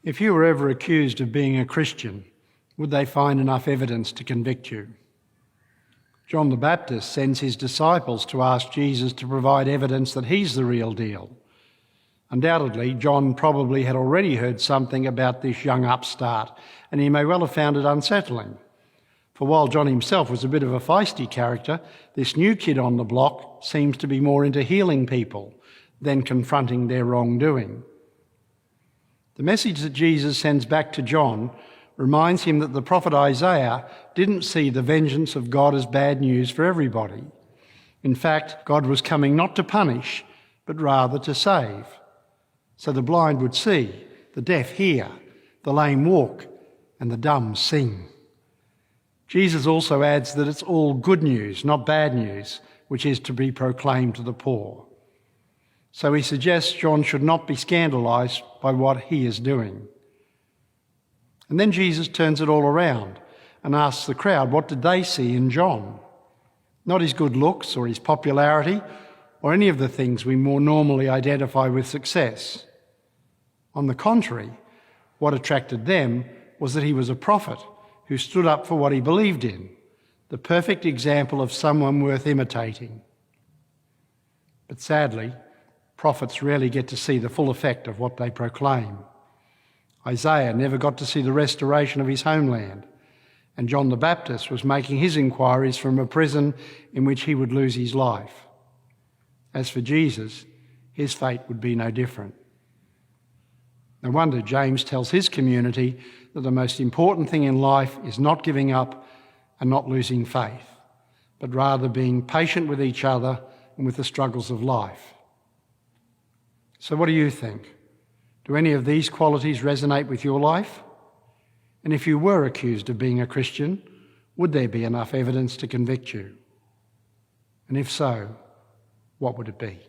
If you were ever accused of being a Christian, would they find enough evidence to convict you? John the Baptist sends his disciples to ask Jesus to provide evidence that he's the real deal. Undoubtedly, John probably had already heard something about this young upstart, and he may well have found it unsettling. For while John himself was a bit of a feisty character, this new kid on the block seems to be more into healing people than confronting their wrongdoing. The message that Jesus sends back to John reminds him that the prophet Isaiah didn't see the vengeance of God as bad news for everybody. In fact, God was coming not to punish, but rather to save. So the blind would see, the deaf hear, the lame walk, and the dumb sing. Jesus also adds that it's all good news, not bad news, which is to be proclaimed to the poor. So he suggests John should not be scandalised by what he is doing. And then Jesus turns it all around and asks the crowd what did they see in John? Not his good looks or his popularity or any of the things we more normally identify with success. On the contrary, what attracted them was that he was a prophet who stood up for what he believed in, the perfect example of someone worth imitating. But sadly, prophets rarely get to see the full effect of what they proclaim. Isaiah never got to see the restoration of his homeland, and John the Baptist was making his inquiries from a prison in which he would lose his life. As for Jesus, his fate would be no different. No wonder James tells his community that the most important thing in life is not giving up and not losing faith, but rather being patient with each other and with the struggles of life. So what do you think? Do any of these qualities resonate with your life? And if you were accused of being a Christian, would there be enough evidence to convict you? And if so, what would it be?